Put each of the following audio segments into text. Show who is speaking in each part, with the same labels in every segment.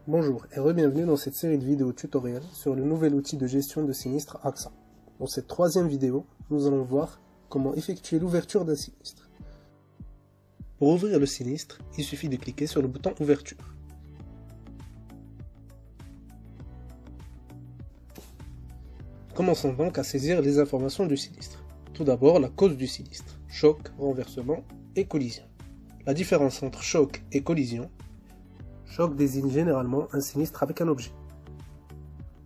Speaker 1: Bonjour et re-bienvenue dans cette série de vidéos tutoriels sur le nouvel outil de gestion de sinistre AXA. Dans cette troisième vidéo, nous allons voir comment effectuer l'ouverture d'un sinistre. Pour ouvrir le sinistre, il suffit de cliquer sur le bouton ouverture. Commençons donc à saisir les informations du sinistre. Tout d'abord, la cause du sinistre, choc, renversement et collision. La différence entre choc et collision: choc désigne généralement un sinistre avec un objet.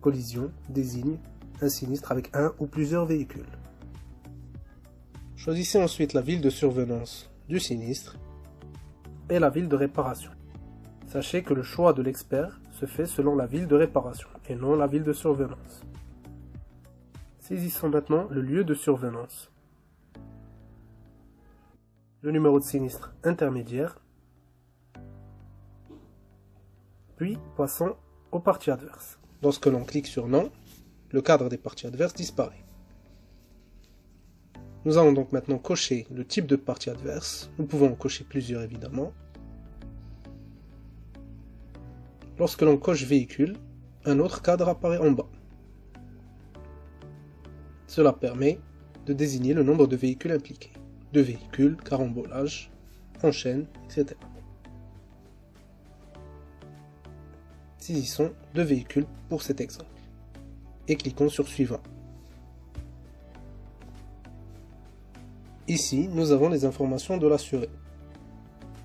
Speaker 1: Collision désigne un sinistre avec un ou plusieurs véhicules. Choisissez ensuite la ville de survenance du sinistre et la ville de réparation. Sachez que le choix de l'expert se fait selon la ville de réparation et non la ville de survenance. Saisissons maintenant le lieu de survenance, le numéro de sinistre intermédiaire, puis passons aux parties adverses. Lorsque l'on clique sur non, le cadre des parties adverses disparaît. Nous allons donc maintenant cocher le type de partie adverse. Nous pouvons en cocher plusieurs évidemment. Lorsque l'on coche véhicule, un autre cadre apparaît en bas. Cela permet de désigner le nombre de véhicules impliqués. 2 véhicules, carambolage, enchaîne, etc. Saisissons 2 véhicules pour cet exemple et cliquons sur suivant. Ici, nous avons les informations de l'assuré.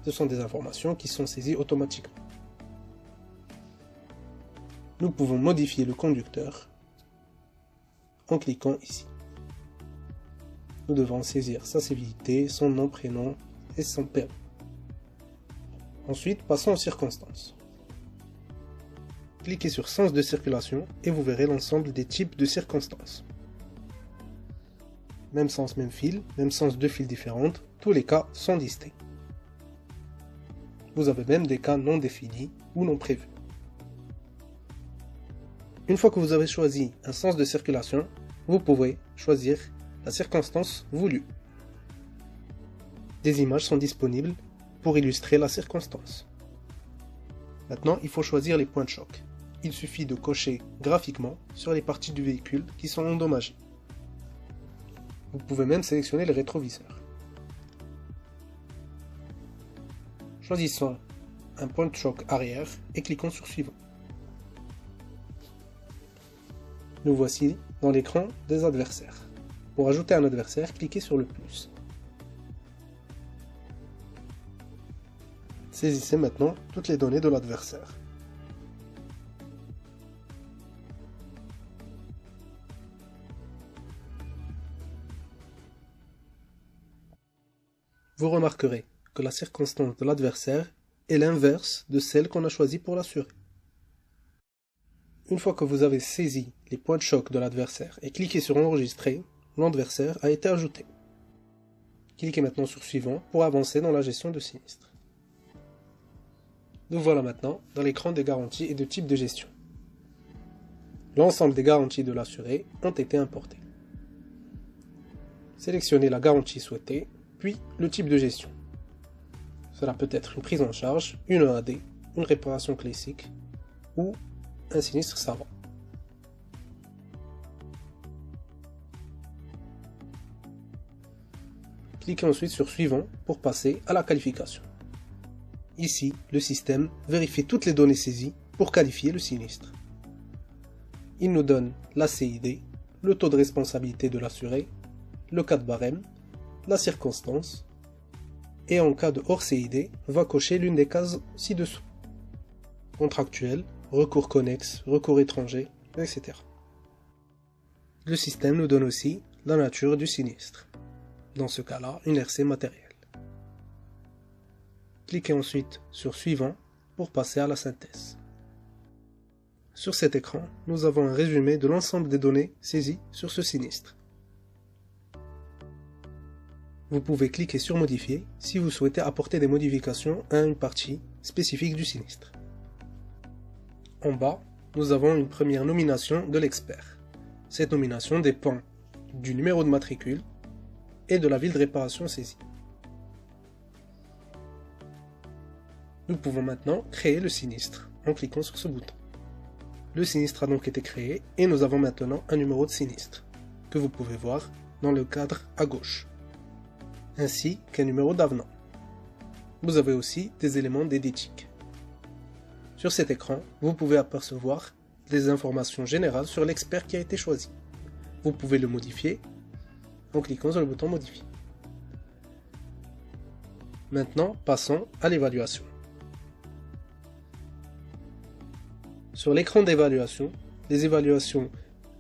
Speaker 1: Ce sont des informations qui sont saisies automatiquement. Nous pouvons modifier le conducteur en cliquant ici. Nous devons saisir sa civilité, son nom, prénom et son permis. Ensuite, passons aux circonstances. Cliquez sur sens de circulation et vous verrez l'ensemble des types de circonstances. Même sens, même fil, même sens, 2 fils différentes, tous les cas sont listés. Vous avez même des cas non définis ou non prévus. Une fois que vous avez choisi un sens de circulation, vous pouvez choisir la circonstance voulue. Des images sont disponibles pour illustrer la circonstance. Maintenant, il faut choisir les points de choc. Il suffit de cocher graphiquement sur les parties du véhicule qui sont endommagées. Vous pouvez même sélectionner les rétroviseurs. Choisissons un point de choc arrière et cliquons sur suivant. Nous voici dans l'écran des adversaires. Pour ajouter un adversaire, cliquez sur le plus. Saisissez maintenant toutes les données de l'adversaire. Vous remarquerez que la circonstance de l'adversaire est l'inverse de celle qu'on a choisie pour l'assurer. Une fois que vous avez saisi les points de choc de l'adversaire et cliqué sur enregistrer, l'adversaire a été ajouté. Cliquez maintenant sur suivant pour avancer dans la gestion de sinistre. Nous voilà maintenant dans l'écran des garanties et de type de gestion. L'ensemble des garanties de l'assuré ont été importées. Sélectionnez la garantie souhaitée, puis le type de gestion. Cela peut être une prise en charge, une EAD, une réparation classique ou un sinistre savant. Cliquez ensuite sur suivant pour passer à la qualification. Ici, le système vérifie toutes les données saisies pour qualifier le sinistre. Il nous donne la CID, le taux de responsabilité de l'assuré, le cas de barème, la circonstance, et en cas de hors CID, va cocher l'une des cases ci-dessous. Contractuel, recours connexe, recours étranger, etc. Le système nous donne aussi la nature du sinistre. Dans ce cas-là, une RC matérielle. Cliquez ensuite sur suivant pour passer à la synthèse. Sur cet écran, nous avons un résumé de l'ensemble des données saisies sur ce sinistre. Vous pouvez cliquer sur modifier si vous souhaitez apporter des modifications à une partie spécifique du sinistre. En bas, nous avons une première nomination de l'expert. Cette nomination dépend du numéro de matricule et de la ville de réparation saisie. Nous pouvons maintenant créer le sinistre en cliquant sur ce bouton. Le sinistre a donc été créé et nous avons maintenant un numéro de sinistre, que vous pouvez voir dans le cadre à gauche, ainsi qu'un numéro d'avenant. Vous avez aussi des éléments d'édétique. Sur cet écran, vous pouvez apercevoir des informations générales sur l'expert qui a été choisi. Vous pouvez le modifier en cliquant sur le bouton Modifier. Maintenant, passons à l'évaluation. Sur l'écran d'évaluation, les évaluations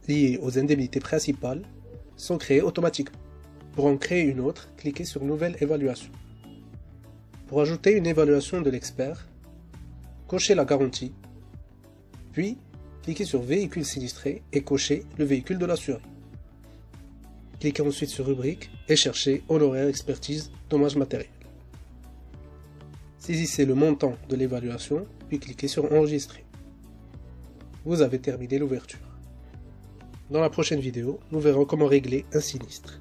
Speaker 1: liées aux indemnités principales sont créées automatiquement. Pour en créer une autre, cliquez sur Nouvelle évaluation. Pour ajouter une évaluation de l'expert, cochez la garantie, puis cliquez sur Véhicule sinistré et cochez le véhicule de l'assuré. Cliquez ensuite sur Rubrique et cherchez Honoraires expertise dommages matériels. Saisissez le montant de l'évaluation, puis cliquez sur Enregistrer. Vous avez terminé l'ouverture. Dans la prochaine vidéo, nous verrons comment régler un sinistre.